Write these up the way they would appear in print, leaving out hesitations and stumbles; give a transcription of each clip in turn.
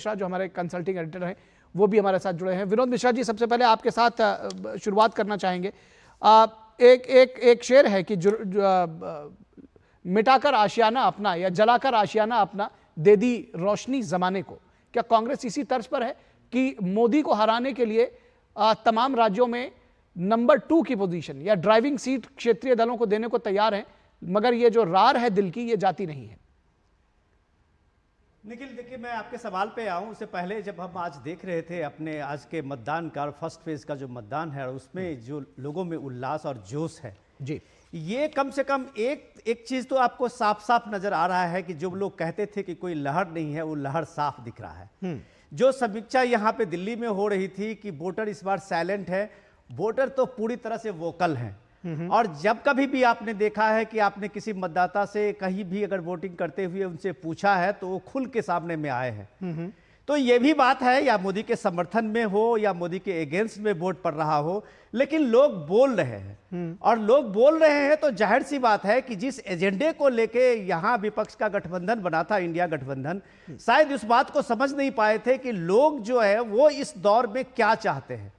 मिश्रा जो हमारे consulting editor हैं वो भी हमारे साथ जुड़े हैं। विनोद मिश्रा जी, सबसे पहले आपके साथ शुरुआत करना चाहेंगे। एक शेर है कि मिटाकर आशियाना अपना या जलाकर आशियाना अपना, दे दी रोशनी जमाने को। क्या कांग्रेस इसी तर्ज पर है कि मोदी को हराने के लिए तमाम राज्यों में नंबर 2 की पोजीशन या ड्राइविंग सीट क्षेत्रीय दलों को देने को तैयार हैं, मगर ये जो रार है दिल की, ये जाती नहीं है? निखिल, देखिए, मैं आपके सवाल पे आऊं उससे पहले, जब हम आज देख रहे थे अपने आज के मतदान का, फर्स्ट फेज का जो मतदान है, उसमें जो लोगों में उल्लास और जोश है जी, ये कम से कम एक चीज तो आपको साफ साफ नजर आ रहा है कि जो लोग कहते थे कि कोई लहर नहीं है, वो लहर साफ दिख रहा है। जो समीक्षा यहाँ पे दिल्ली में हो रही थी कि वोटर इस बार साइलेंट है, वोटर तो पूरी तरह से वोकल हैं। और जब कभी भी आपने देखा है कि आपने किसी मतदाता से कहीं भी अगर वोटिंग करते हुए उनसे पूछा है तो वो खुल के सामने में आए हैं। तो ये भी बात है, या मोदी के समर्थन में हो या मोदी के अगेंस्ट में वोट पड़ रहा हो, लेकिन लोग बोल रहे हैं। और लोग बोल रहे हैं तो जाहिर सी बात है कि जिस एजेंडे को लेके यहाँ विपक्ष का गठबंधन बना था, इंडिया गठबंधन, शायद उस बात को समझ नहीं पाए थे कि लोग जो है वो इस दौर में क्या चाहते हैं।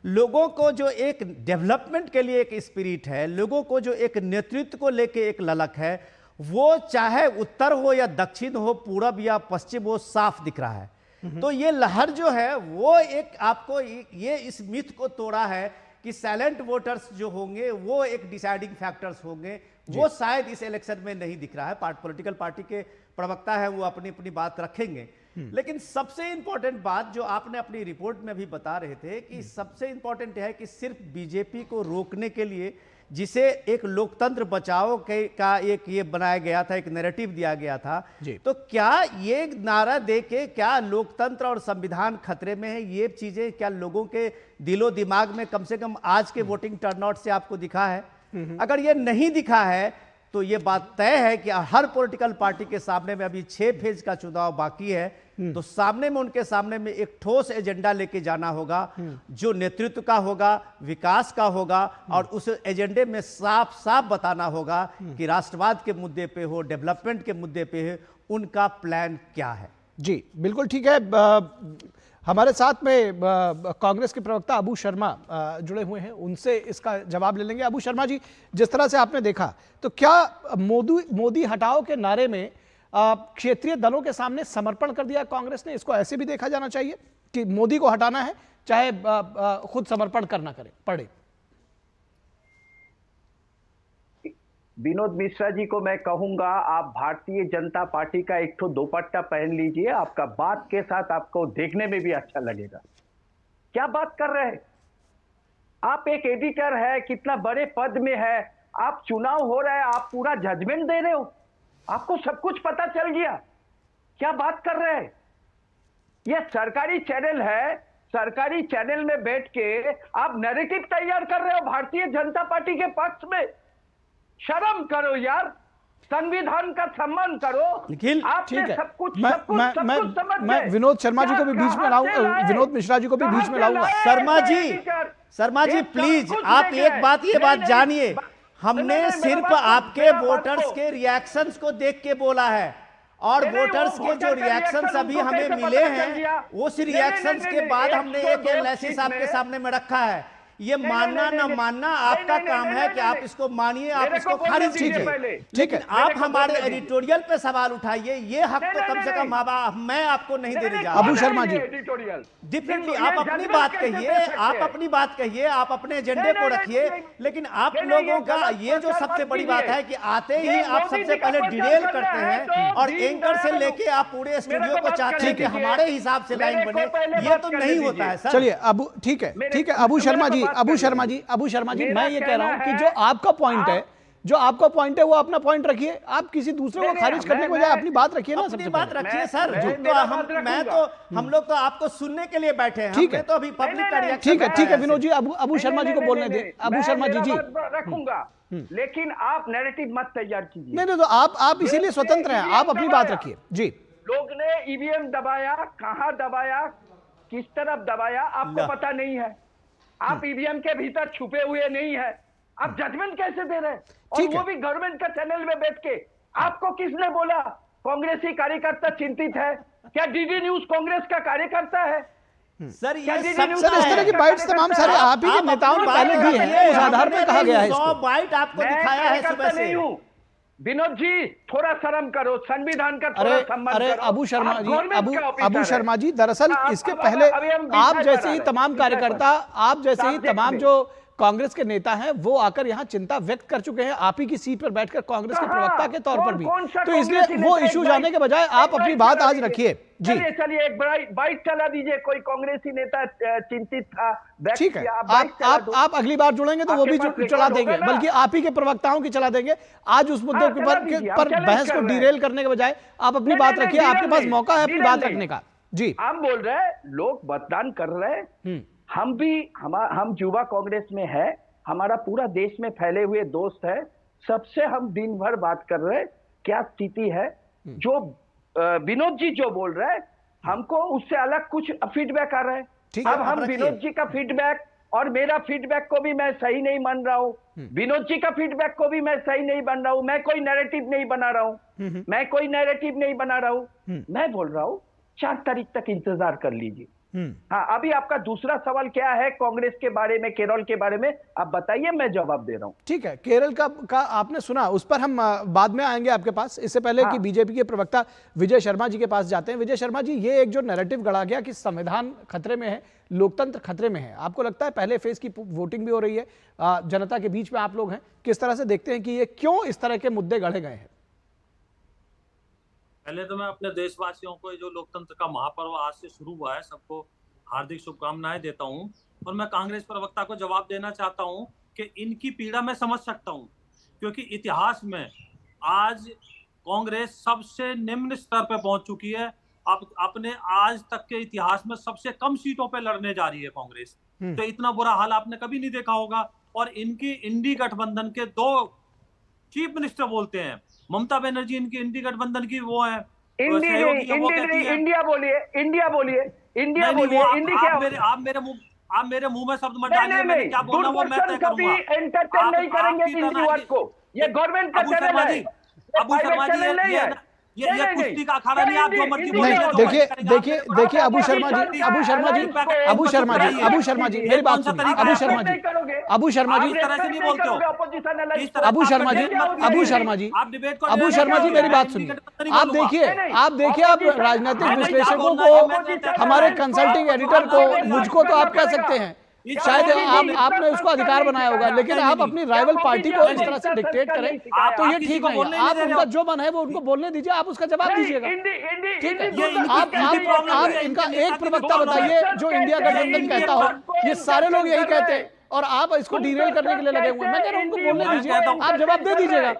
लोगों को जो एक डेवलपमेंट के लिए एक स्पिरिट है, लोगों को जो एक नेतृत्व को लेके एक ललक है, वो चाहे उत्तर हो या दक्षिण हो, पूरब या पश्चिम हो, साफ दिख रहा है। तो ये लहर जो है वो एक आपको ये इस मिथ को तोड़ा है कि साइलेंट वोटर्स जो होंगे वो एक डिसाइडिंग फैक्टर्स होंगे, वो शायद इस इलेक्शन में नहीं दिख रहा है। पॉलिटिकल पार्टी के प्रवक्ता है, वो अपनी अपनी बात रखेंगे। लेकिन सबसे इंपॉर्टेंट बात जो आपने अपनी रिपोर्ट में भी बता रहे थे कि सबसे इंपॉर्टेंट है कि सिर्फ बीजेपी को रोकने के लिए, जिसे एक लोकतंत्र बचाओ का एक ये बनाया गया था, एक नैरेटिव दिया गया था, तो क्या ये नारा दे के क्या लोकतंत्र और संविधान खतरे में है? ये चीजें क्या लोगों के दिलो दिमाग में कम से कम आज के वोटिंग टर्नआउट से आपको दिखा है? अगर ये नहीं दिखा है तो ये बात तय है कि हर पॉलिटिकल पार्टी के सामने में अभी 6 फेज का चुनाव बाकी है, तो सामने में उनके सामने में एक ठोस एजेंडा लेके जाना होगा, जो नेतृत्व का होगा, विकास का होगा, और उस एजेंडे में साफ साफ बताना होगा कि राष्ट्रवाद के मुद्दे पे हो, डेवलपमेंट के मुद्दे पे हो, उनका प्लान क्या है। जी बिल्कुल ठीक है। हमारे साथ में कांग्रेस के प्रवक्ता अबू शर्मा जुड़े हुए हैं, उनसे इसका जवाब ले लेंगे। अबू शर्मा जी, जिस तरह से आपने देखा, तो क्या मोदी हटाओ के नारे में क्षेत्रीय दलों के सामने समर्पण कर दिया कांग्रेस ने? इसको ऐसे भी देखा जाना चाहिए कि मोदी को हटाना है, चाहे खुद समर्पण करना पड़े। विनोद मिश्रा जी को मैं कहूंगा, आप भारतीय जनता पार्टी का एक ठो दोपट्टा पहन लीजिए, आपका बात के साथ आपको देखने में भी अच्छा लगेगा। क्या बात कर रहे हैं आप? एक एडिटर है, कितना बड़े पद में है, आप चुनाव हो रहा है, आप पूरा जजमेंट दे रहे हो, आपको सब कुछ पता चल गया। क्या बात कर रहे हैं? यह सरकारी चैनल है, सरकारी चैनल में बैठ के आप नैरेटिव तैयार कर रहे हो भारतीय जनता पार्टी के पक्ष में। शर्म करो यार, संविधान का सम्मान करो। निखिल, आपने सब कुछ मैं विनोद शर्मा जी को भी बीच में लाऊंगा, विनोद मिश्रा जी को भी बीच में लाऊंगा। शर्मा जी प्लीज, आप एक बात जानिए, हमने सिर्फ आपके वोटर्स के रिएक्शंस को देख के बोला है, और वोटर्स के जो रिएक्शंस अभी हमें मिले हैं, उस रिएक्शंस के बाद हमने एक एनालिसिस आपके सामने में रखा है। ये मानना ना मानना आपका काम है कि आप इसको मानिए, आप इसको खारिज कीजिए, लेकिन आप हमारे एडिटोरियल पे सवाल उठाइए, ये हक तो कम से कम मैं आपको नहीं देने जा रहा। अबू शर्मा जी, डिफरेंटली आप अपनी बात कहिए, आप अपने एजेंडे को रखिए, लेकिन आप लोगों का ये जो सबसे बड़ी बात है कि आते ही आप सबसे पहले डिटेल करते हैं, और एंकर से लेके आप पूरे स्टूडियो को चाहते हैं कि हमारे हिसाब से लाइन बने, ये तो नहीं होता है सर। चलिए अबू, ठीक है अबू शर्मा जी, मैं ये कह रहा हूं कि जो आपका पॉइंट है वो अपना पॉइंट रखिए, आप किसी दूसरे को खारिज करने को जाए, अपनी बात रखिए ना। अपनी बात रखिए सर। हम लोग तो आपको सुनने के लिए बैठे हैं, ठीक है, तो अभी पब्लिक का रिएक्शन। ठीक है विनोद जी, अबू शर्मा जी को बोलने दे। अबू शर्मा जी रखूंगा, लेकिन आप नैरेटिव मत तैयार कीजिए। नहीं, तो आप इसीलिए स्वतंत्र हैं, आप अपनी बात रखिए जी। लोग ने ईवीएम दबाया, कहां दबाया, किस तरफ दबाया, आपको पता नहीं है। आप ईवीएम के भीतर छुपे हुए नहीं है, आप जजमेंट कैसे दे रहे हैं? और वो भी गवर्नमेंट का चैनल में बैठ के। आपको किसने बोला कांग्रेसी कार्यकर्ता चिंतित है? क्या डीडी न्यूज कांग्रेस का कार्यकर्ता है? सर क्या ये डीडी सब न्यूज सर इस तरह की बाइट्स तमाम सारे आप ही के नेताओं ने पहले दी हैं, उस आधार पर कहा गया है 100 इसको। बाइट आपको मैं दिखाया है कार्यकर्ता सुबह नहीं से। हूं। विनोद जी थोड़ा शर्म करो, संविधान का थोड़ा अरे सम्मान अरे करो। अबू शर्मा आप जी, गवर्नमेंट का ऑफिसर अबू है। शर्मा जी, दरअसल हाँ, इसके अब पहले अभी हम आप विषय जैसे पर ही आ रहे तमाम हैं, कार्यकर्ता, आप जैसे ही सब्जेक्ट तमाम में। जो कांग्रेस के नेता हैं वो आकर यहाँ चिंता व्यक्त कर चुके हैं आप ही की सीट पर बैठकर कांग्रेस के कहाँ? प्रवक्ता के तौर पर भी। कौन सा तो इसलिए कांग्रेसी वो नेता इशू एक जाने के बजाय आप अपनी बात आज रखिए जी। चलिए चलिए एक बाइट चला दीजिए। कोई कांग्रेसी नेता चिंतित था, व्यक्त ठीक है, किया, आप बाइट चला दो। आप अगली बार जुड़ेंगे तो वो आपके भी पास चला रिकॉर्ड देंगे, होगा ना? बल्कि आप ही के प्रवक्ताओं की चला देंगे। आज उस मुद्दे हाँ, के चला पर दीजिए, हम पर चैलेंज बहस कर को रहे हैं। डिरेल करने के बजाय आप अपनी नहीं, बात नहीं, रखिए। नहीं, आपके पास नहीं, मौका है अपनी नहीं, बात नहीं। रखने का जी। हम बोल रहे हैं लोग मतदान कर रहे हैं, हम भी हम युवा कांग्रेस में है, हमारा पूरा देश में फैले हुए दोस्त है, सबसे हम दिन भर बात कर रहे हैं क्या स्थिति है। जो विनोद जी जो बोल रहे हैं हमको उससे अलग कुछ फीडबैक आ रहा है। ठीक है, अब आप हम रखिए। विनोद जी का फीडबैक और मेरा फीडबैक को भी मैं सही नहीं मान रहा हूं, विनोद जी का फीडबैक को भी मैं सही नहीं बन रहा हूं। मैं कोई नैरेटिव नहीं बना रहा हूं, मैं कोई नैरेटिव नहीं बना रहा हूं। मैं बोल रहा हूं 4 तारीख तक इंतजार कर लीजिए। हाँ, अभी आपका दूसरा सवाल क्या है कांग्रेस के बारे में, केरल के बारे में, आप बताइए, मैं जवाब दे रहा हूं। ठीक है, केरल का आपने सुना, उस पर हम बाद में आएंगे आपके पास। इससे पहले कि बीजेपी के प्रवक्ता विजय शर्मा जी के पास जाते हैं। विजय शर्मा जी, ये एक जो नैरेटिव गढ़ा गया कि संविधान खतरे में है, लोकतंत्र खतरे में है, आपको लगता है पहले फेज की वोटिंग भी हो रही है, जनता के बीच में आप लोग हैं, किस तरह से देखते हैं कि ये क्यों इस तरह के मुद्दे गढ़े गए हैं? पहले तो मैं अपने देशवासियों को जो लोकतंत्र का महापर्व आज से शुरू हुआ है, सबको हार्दिक शुभकामनाएं देता हूं। और मैं कांग्रेस प्रवक्ता को जवाब देना चाहता हूं कि इनकी पीड़ा मैं समझ सकता हूं, क्योंकि इतिहास में आज कांग्रेस सबसे निम्न स्तर पर पहुंच चुकी है। अब अपने आज तक के इतिहास में सबसे कम सीटों पे लड़ने जा रही है कांग्रेस। तो इतना बुरा हाल आपने कभी नहीं देखा होगा। और इनकी इंडी गठबंधन के 2 चीफ मिनिस्टर बोलते हैं, ममता बनर्जी इनकी इंडी गठबंधन की वो है सहयोगी है, वो कहती है इंडिया बोलिए, इंडिया बोलिए, इंडिया नहीं, बोलिए, वो इंडी क्या? आप मेरे मुंह में शब्द मत डालिए। मैंने क्या बोलना वो मैं तय कभी करूंगा। एंटरटेन नहीं करेंगे आपकी इंडी वर्ड को। ये गवर्नमेंट का अबू चैनल शर्मा है, जी, अबू शर्मा जी, ये कुश्ती का अखाड़ा नहीं, आप जो मर्जी नहीं, बोलिए, जो देखिए मर्जी करेंगे। देखिए आप देखिए मेरे- अबू शर्मा जी, अबू शर्मा जी, अबू शर्मा जी, अबू शर्मा जी, मेरी बात सुनिए। अबू शर्मा जी, अबू शर्मा जी, इस तरह से नहीं बोलते हो। इस तरह अबू आप शर्मा जी, डिबेट अबू शर्मा जी, आप डिबेट को अबू शर्मा जी, मेरी बात सुनिए। आप देखिए, आप राजनीतिक विश्लेषकों को, हमारे कंसल्टिंग एडिटर को, मुझको तो आप कह सकते हैं, शायद आपने उसको अधिकार बनाया होगा, लेकिन आप अपनी राइवल पार्टी को इस तरह से डिक्टेट करें तो ये ठीक नहीं है। आप उनका जो मन है वो उनको बोलने दीजिए, आप उसका जवाब दीजिएगा। ठीक है, आप इनका एक प्रवक्ता बताइए जो इंडिया गठबंधन कहता हो। ये सारे लोग यही कहते हैं और आप इसको डिरेल करने के लिए लगे हुए हैं। मैं कह रहा हूं उनको बोलने दीजिए, आप जवाब दे दीजिएगा।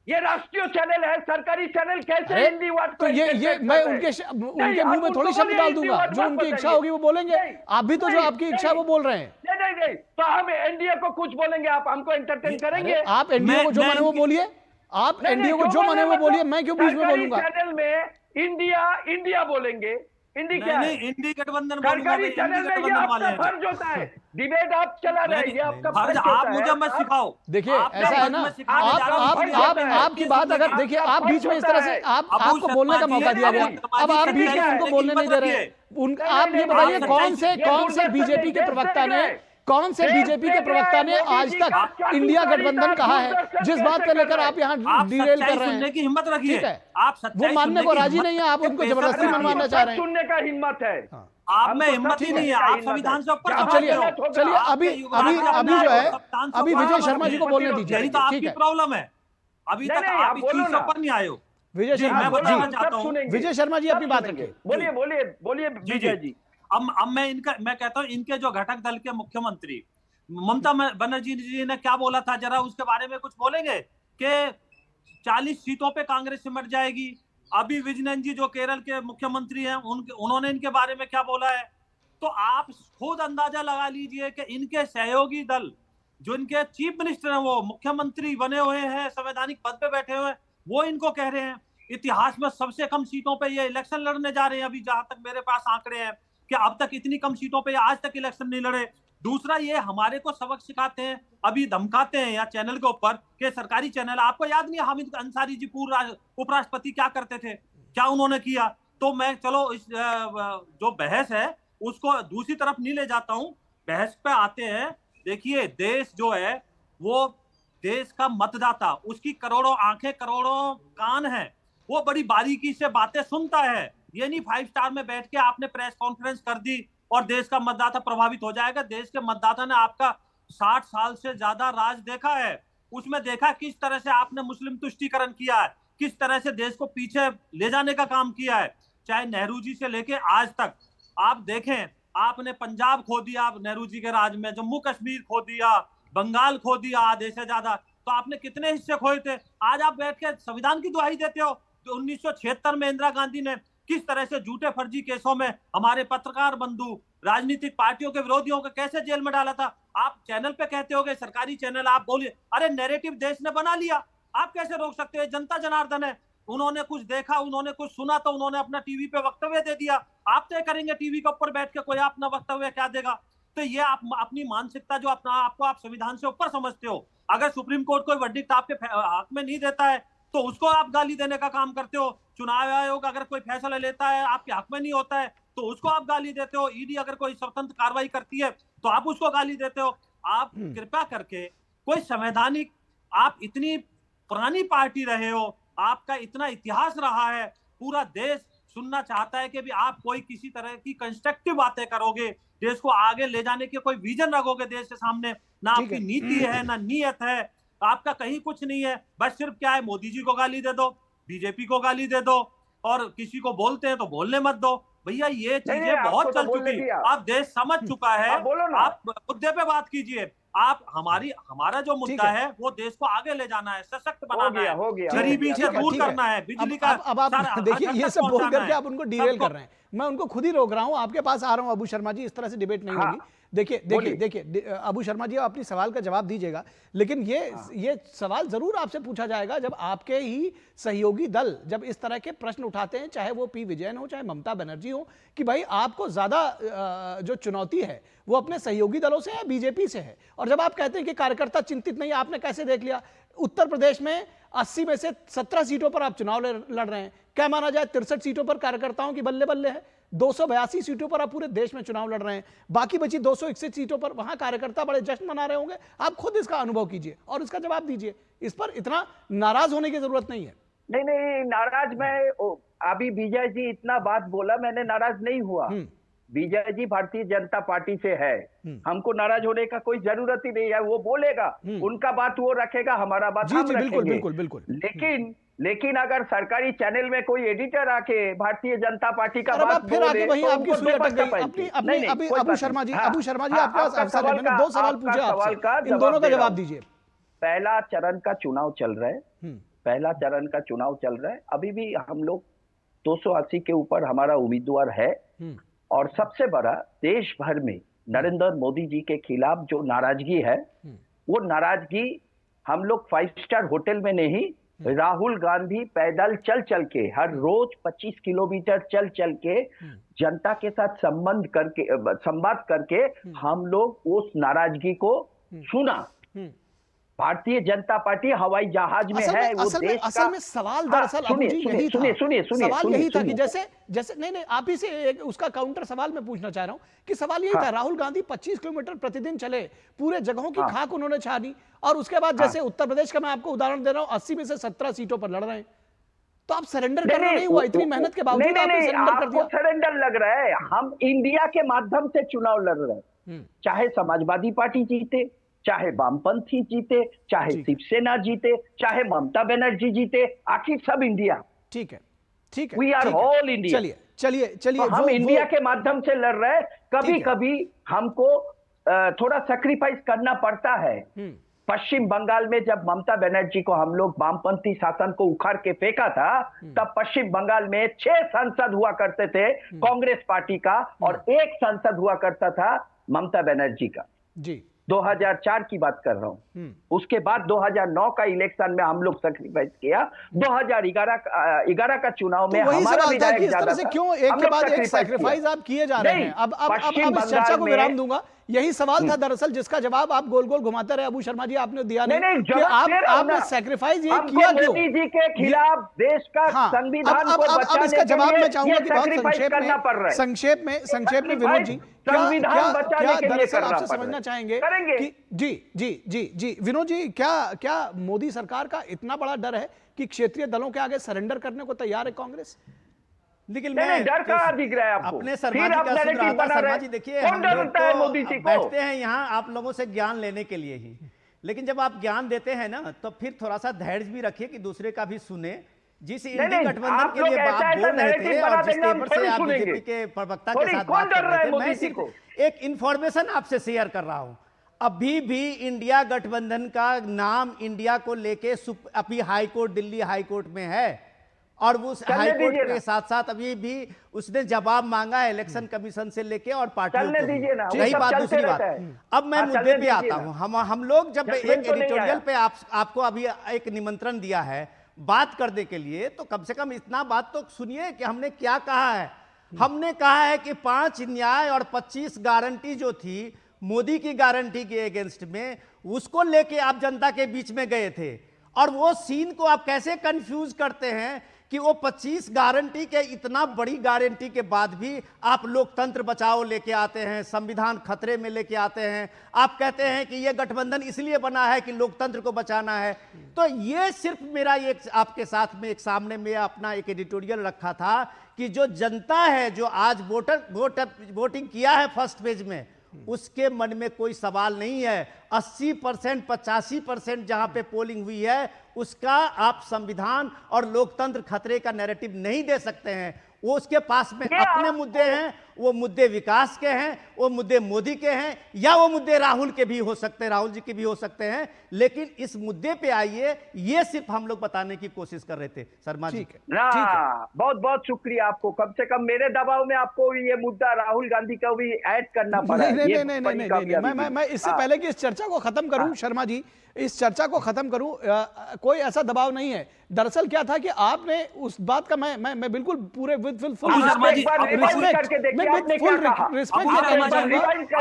ये राष्ट्रीय चैनल है, सरकारी चैनल, कैसे हिंदी वर्ड तो ये मैं उनके मुंह में थोड़ी शब्द डाल दूंगा, जो उनकी इच्छा होगी वो बोलेंगे। आप भी तो जो आपकी इच्छा है वो बोल रहे हैं। नहीं, तो हम एनडीए को कुछ बोलेंगे, आप हमको एंटरटेन करेंगे। आप एनडीए को जो माने वो बोलिए, आप एनडीए को जो माने वो बोलिए, मैं क्यों बीच में बोलूंगा? चैनल में इंडिया बोलेंगे। इंडी क्या है? इंडी गठबंधन सरकारी चैनल में ये आपका फर्ज होता है, डिबेट आप चला रहे हैं, ये आपका फर्ज होता है। आप मुझे मत सिखाओ। देखिए ऐसा है ना, आपकी बात अगर देखिए, आप बीच में इस तरह से आपको बोलने का मौका दिया गया, अब आप बीच में उनको बोलने नहीं दे रहे। आप ये बताइए कौन से बीजेपी के प्रवक्ता ने, कौन से बीजेपी के प्रवक्ता ने आज तक इंडिया गठबंधन कहा है, जिस बात को लेकर आप यहाँ डिरेल कर रहे हैं? की हिम्मत रखिए। ठीक है, आप वो मानने को राजी नहीं है, आप उनको जबरदस्ती मनवाना चाह रहे हैं। सुनने का हिम्मत है, आप में हिम्मत ही नहीं है, आप संविधान से ऊपर अब चलिए अभी जो है, अभी विजय शर्मा जी को बोलने दीजिए। यही तो आपकी प्रॉब्लम है, अभी तक आप इस चीज से ऊपर नहीं आए हो। विजय शर्मा मैं बताना चाहता हूँ, विजय शर्मा जी अपनी बात रखिए। बोलिए विजय जी। अब मैं कहता हूँ, इनके जो घटक दल के मुख्यमंत्री ममता बनर्जी जी ने क्या बोला था, जरा उसके बारे में कुछ बोलेंगे कि 40 सीटों पे कांग्रेस सिमट जाएगी। अभी विजयन जी जो केरल के मुख्यमंत्री हैं, उन्होंने इनके बारे में क्या बोला है। तो आप खुद अंदाजा लगा लीजिए कि इनके सहयोगी दल, जो इनके चीफ मिनिस्टर हैं, वो मुख्यमंत्री बने हुए हैं, संवैधानिक पद पे बैठे हुए हैं, वो इनको कह रहे हैं इतिहास में सबसे कम सीटों पे ये इलेक्शन लड़ने जा रहे हैं। अभी जहां तक मेरे पास आंकड़े हैं कि अब तक इतनी कम सीटों पे आज तक इलेक्शन नहीं लड़े। दूसरा, ये हमारे को सबक सिखाते हैं, अभी धमकाते हैं या चैनल के ऊपर के सरकारी चैनल। आपको याद नहीं हामिद अंसारी जी पूर्व उपराष्ट्रपति क्या करते थे, क्या उन्होंने किया? तो मैं चलो इस जो बहस है उसको दूसरी तरफ नहीं ले जाता हूं, बहस पे आते हैं। देखिए, देश जो है वो देश का मतदाता, उसकी करोड़ों आंखें करोड़ों कान हैं, वो बड़ी बारीकी से बातें सुनता है। ये नहीं 5 स्टार में बैठ के आपने प्रेस कॉन्फ्रेंस कर दी और देश का मतदाता प्रभावित हो जाएगा। देश के मतदाता ने आपका 60 साल से ज्यादा राज देखा है, उसमें देखा किस तरह से आपने मुस्लिम तुष्टीकरण किया है, किस तरह से देश को पीछे ले जाने का काम किया है। चाहे नेहरू जी से लेके आज तक आप देखें, आपने पंजाब खो दिया नेहरू जी के राज में, जम्मू कश्मीर खो दिया, बंगाल खो दिया आधे से ज्यादा, तो आपने कितने हिस्से खोए थे। आज आप बैठ के संविधान की दुहाई देते हो। तो 1976 में इंदिरा गांधी ने किस तरह से झूठे फर्जी केसों में हमारे पत्रकार बंधु, राजनीतिक पार्टियों के विरोधियों को कैसे जेल में डाला था। आप चैनल पे कहते होगे, सरकारी चैनल, आप बोलिए, अरे नैरेटिव देश ने बना लिया, आप कैसे रोक सकते हैं। जनता जनार्दन है, उन्होंने कुछ देखा, उन्होंने कुछ सुना, तो उन्होंने अपना टीवी पे वक्तव्य दे दिया। आप तय करेंगे टीवी के ऊपर बैठ के कोई अपना वक्तव्य क्या देगा। तो ये आप अपनी मानसिकता जो अपना आपको आप संविधान से ऊपर समझते हो। अगर सुप्रीम कोर्ट कोई वर्डिक्ट आपके हक में नहीं देता है तो उसको आप गाली देने का काम करते हो। चुनाव आयोग अगर कोई फैसला लेता है आपके हक में नहीं होता है तो उसको आप गाली देते हो। ईडी अगर कोई स्वतंत्र कार्रवाई करती है तो आप उसको गाली देते हो। आप कृपया करके कोई संवैधानिक, आप इतनी पुरानी पार्टी रहे हो, आपका इतना इतिहास रहा है, पूरा देश सुनना चाहता है कि भी आप कोई किसी तरह की कंस्ट्रक्टिव बातें करोगे, देश को आगे ले जाने के कोई विजन रखोगे देश के सामने। ना आपकी नीति है, ना नीयत है, आपका कहीं कुछ नहीं है। बस सिर्फ क्या है, मोदी जी को गाली दे दो, बीजेपी को गाली दे दो, और किसी को बोलते हैं तो बोलने मत दो। भैया ये चीजें बहुत चल चुकी, अब देश समझ चुका है। आप मुद्दे पे बात कीजिए। आप हमारा जो मुद्दा है वो देश को आगे ले जाना है, सशक्त बनाना है, गरीबी से दूर करना है, बिजली का। अब आप देखिए, ये सब बोल करके आप उनको डिरेल कर रहे हैं, मैं उनको खुद ही रोक रहा हूं। आपके पास आ रहा हूं अबू शर्मा जी, इस तरह से डिबेट नहीं होगी। देखिए अबू शर्मा जी, अपनी सवाल का जवाब दीजिएगा, लेकिन ये सवाल जरूर आपसे पूछा जाएगा जब आपके ही सहयोगी दल जब इस तरह के प्रश्न उठाते हैं, चाहे वो पी विजयन हो, चाहे ममता बनर्जी हो, कि भाई आपको ज्यादा जो चुनौती है वो अपने सहयोगी दलों से है, बीजेपी से है। और जब आप कहते हैं कि कार्यकर्ता चिंतित नहीं, आपने कैसे देख लिया उत्तर प्रदेश में 80 में से 17 सीटों पर आप चुनाव लड़ रहे हैं, क्या माना जाए 63 सीटों पर कार्यकर्ताओं की बल्ले बल्ले है, 282 सीटों पर आप पूरे देश में चुनाव लड़ रहे हैं, बाकी बची 261 सीटों पर वहां कार्यकर्ता बड़े जश्न मना रहे होंगे। आप खुद इसका अनुभव कीजिए और इसका जवाब दीजिए। इस पर इतना नाराज होने की जरूरत नहीं है। नहीं, नाराज मैं अभी विजय जी इतना बात बोला, मैंने नाराज नहीं हुआ। विजय जी भारतीय जनता पार्टी से है, हमको नाराज होने का कोई जरूरत ही नहीं है। वो बोलेगा, उनका बात वो रखेगा, हमारा बात हम रखेंगे। बिल्कुल। लेकिन अगर सरकारी चैनल में कोई एडिटर आके भारतीय जनता पार्टी का बात फिर आके वहीं आपकी सुई अटक गई। अभी अबू शर्मा जी आपके पास अवसर है, मैंने 2 सवाल पूछे आपसे, इन दोनों का जवाब दीजिए। पहला चरण का चुनाव चल रहा है, अभी भी हम लोग 280 के ऊपर हमारा उम्मीदवार है। और सबसे बड़ा, देश भर में नरेंद्र मोदी जी के खिलाफ जो नाराजगी है, वो नाराजगी हम लोग 5 स्टार होटल में नहीं, राहुल गांधी पैदल चल के हर रोज 25 किलोमीटर चल के जनता के साथ संवाद करके हम लोग उस नाराजगी को सुना। भारतीय जनता पार्टी हवाई जहाज में है, वो देश का। असल में सवाल दरअसल सवाल यही था कि जैसे नहीं आप ही से उसका काउंटर सवाल मैं पूछना चाह रहा हूं कि सवाल यही था, राहुल गांधी 25 किलोमीटर प्रतिदिन चले, पूरे जगहों की खाक उन्होंने छानी, और उसके बाद जैसे उत्तर प्रदेश का मैं आपको उदाहरण दे रहा हूं, 80 में से 17 सीटों पर लड़ रहे हैं, तो आप सरेंडर करना नहीं हुआ, इतनी मेहनत के बावजूद आपने सरेंडर कर दिया। सरेंडर लग रहा है, हम इंडिया के माध्यम से चुनाव लड़ रहे हैं, चाहे समाजवादी पार्टी जीते, चाहे वामपंथी जीते, चाहे शिवसेना जीते, चाहे ममता बनर्जी जीते, आखिर सब इंडिया। ठीक है, वी आर ऑल इंडिया। चलिए तो हम इंडिया के माध्यम से लड़ रहे हैं। कभी कभी हमको थोड़ा सैक्रिफाइस करना पड़ता है। पश्चिम बंगाल में जब ममता बनर्जी को हम लोग वामपंथी शासन को उखाड़ के फेंका था, तब पश्चिम बंगाल में 6 सांसद हुआ करते थे कांग्रेस पार्टी का, और 1 सांसद हुआ करता था ममता बनर्जी का। जी 2004 की बात कर रहा हूं। उसके बाद 2009 का इलेक्शन में हम लोग सैक्रिफाइस किया। 2011 का चुनाव में हमारा विधायक ज्यादा से क्यों एक के बाद एक सैक्रिफाइस आप किए जा रहे हैं। अब इस चर्चा को विराम दूंगा, यही सवाल था दरअसल, जिसका जवाब आप गोल गोल घुमाते रहे अबू शर्मा जी, आपने दिया नहीं नहीं, कि जवाब दे रहा हूं आपने ना। सैक्रिफाइस ये हमको किया क्यों? मोदी जी के खिलाफ देश का हाँ, संविधान को अब बचाने इसका के जवाब लिए मैं चाहूंगा ये कि बहुत sacrifice करना पड़ रहा है। संक्षेप में विनोद जी, क्या संविधान क्या बचाने क्या के लिए दरअसल करना आपसे पड़ रहा समझना है। चाहेंगे करेंगे। कि जी विनोद जी, क्या मोदी सरकार का इतना बड़ा डर है कि क्षेत्रीय दलों के आगे सरेंडर करने को तैयार है कांग्रेस? लेकिन नहीं, मैं डर कहाँ दिख रहा है आपको? अपने शर्मा फिर जी आप का सुन narrative रहा था। बना शर्मा रहे। जी देखिए, कौन हम लोग डरता है तो मोदी जी को? बैठते हैं यहाँ आप लोगों से ज्ञान लेने के लिए ही, लेकिन जब आप ज्ञान देते हैं ना तो फिर थोड़ा सा धैर्य भी रखिए कि दूसरे का भी सुने। जिस इंडी नहीं, गठबंधन आप के लोग लिए ऐसा आप ऐसा बोल रहे narrative थे बना और जिस देंगे, हम पेपर से थोड़ी आप सुनेंगे। बीजेपी के प्रवक्ता के थोड़ी, साथ कौन बात डर कर रहा है रहे थे, मोदी मैं जी सिर्फ को? एक इंफॉर्मेशन आपसे शेयर कर रहा हूं। अभी भी इंडिया गठबंधन का नाम इंडिया को लेके अभी high court, Delhi high court में है, और वो हाई कोर्ट के साथ साथ अभी भी उसने जवाब मांगा है इलेक्शन कमीशन से लेके और पार्टियों चलने को भी। दीजिए ना, वो यही सब बात, चलते दूसरी बात। रहता है। अब मैं हाँ, मुद्दे चलने पे दीजिए आता ना। हूं। हम लोग जब एक जजमेंट तो नहीं एडिटोरियल आया। पे आपको अभी एक निमंत्रण दिया है बात करने के लिए, तो कम से कम इतना बात तो सुनिए कि हमने क्या कहा है। हमने कहा है कि 5 न्याय और 25 गारंटी जो थी मोदी की गारंटी के अगेंस्ट में, उसको लेके आप जनता के बीच में गए थे, और वो सीन को आप कैसे कंफ्यूज करते हैं कि वो 25 गारंटी के, इतना बड़ी गारंटी के बाद भी आप लोकतंत्र बचाओ लेके आते हैं, संविधान खतरे में लेके आते हैं। आप कहते हैं कि ये गठबंधन इसलिए बना है कि लोकतंत्र को बचाना है। तो ये सिर्फ मेरा एक आपके साथ में एक सामने में अपना एक एडिटोरियल रखा था कि जो जनता है, जो आज वोटिंग किया है फर्स्ट फेज में, उसके मन में कोई सवाल नहीं है। 80%, 85% जहां पे पोलिंग हुई है, उसका आप संविधान और लोकतंत्र खतरे का नैरेटिव नहीं दे सकते हैं। वो उसके पास में अपने मुद्दे हैं, वो मुद्दे विकास के हैं, वो मुद्दे मोदी के हैं, या वो मुद्दे राहुल के भी हो सकते हैं, राहुल जी के भी हो सकते हैं। लेकिन इस मुद्दे पे आइए, ये सिर्फ हम लोग बताने की कोशिश कर रहे थे। शर्मा जी, बहुत बहुत शुक्रिया आपको। कम से कम मेरे दबाव में आपको ये मुद्दा राहुल गांधी का भी ऐड करना पड़ा। नहीं, मैं इससे पहले कि इस चर्चा को खत्म करूं, शर्मा जी, इस चर्चा को खत्म करूं, कोई ऐसा दबाव नहीं है। दरअसल क्या था कि आपने उस बात का मैं बिल्कुल पूरे विद फुल रिस्पेक्ट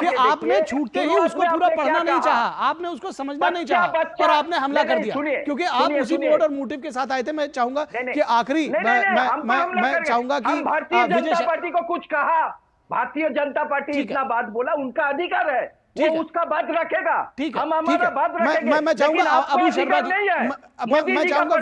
कि आपने छूटते ही उसको पूरा पढ़ना नहीं चाहा, आपने उसको समझना नहीं चाहा, और आपने हमला कर दिया, क्योंकि आप उसी मोड और मोटिव के साथ आए थे। मैं चाहूंगा कि आखिरी मैं चाहूंगा कि भारतीय जनता पार्टी को कुछ कहा, भारतीय जनता पार्टी इतना बात बोला, उनका अधिकार है, वो उसका बात रखेगा। ठीक है, हम हमारा बात रखेंगे। मैं चाहूंगा अबू शर्मा जी, मैं चाहूंगा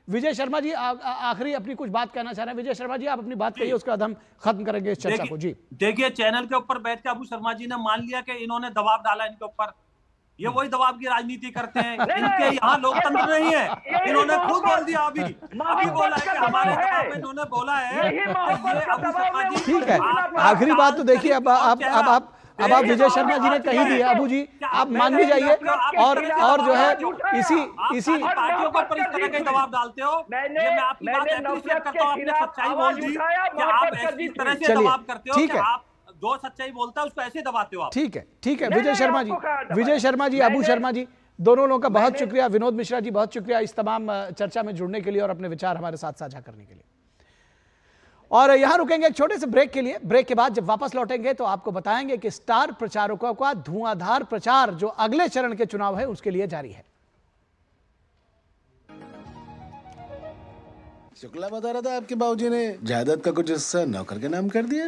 विजय शर्मा जी आखिरी अपनी कुछ बात कहना चाह रहे हैं। विजय शर्मा जी, आप अपनी बात कहिए, उसके बाद हम खत्म करेंगे इस चर्चा को। जी देखिए, चैनल के ऊपर बैठ के अबू शर्मा जी ने मान लिया कि इन्होंने दबाव डाला इनके ऊपर। ये वही दबाव की राजनीति करते हैं। इनके यहाँ लोकतंत्र नहीं है। इन्होंने खुद बोल दिया, अभी बोला है कि हमारे दबाव में इन्होंने बोला है। अबू शर्मा जी, ठीक है, आखिरी बात तो देखिए, अब आप विजय शर्मा जी ने कही दी है। अबू जी, आप मान भी जाइए, और जो है इसी पार्टियों को पर इस तरह के दबाव डालते हो। ये मैं आपकी बात एप्रिशिएट करता हूँ, आपने सच्चाई बोल दी कि आप इस तरह से दबाव करते हो कि आप जो सच्चाई बोलता है उसको ऐसे दबाते हो आप। ठीक है विजय शर्मा जी, अबू शर्मा जी, दोनों लोगों का बहुत शुक्रिया। विनोद मिश्रा जी, बहुत शुक्रिया इस तमाम चर्चा में जुड़ने के लिए और अपने विचार हमारे साथ साझा करने के लिए। और यहां रुकेंगे एक छोटे से ब्रेक के लिए। ब्रेक के बाद जब वापस लौटेंगे तो आपको बताएंगे कि स्टार प्रचारकों का धुआंधार प्रचार जो अगले चरण के चुनाव है उसके लिए जारी है। शुक्ला बता रहा था आपके बाबूजी ने जायदाद का कुछ हिस्सा नौकर के नाम कर दिया।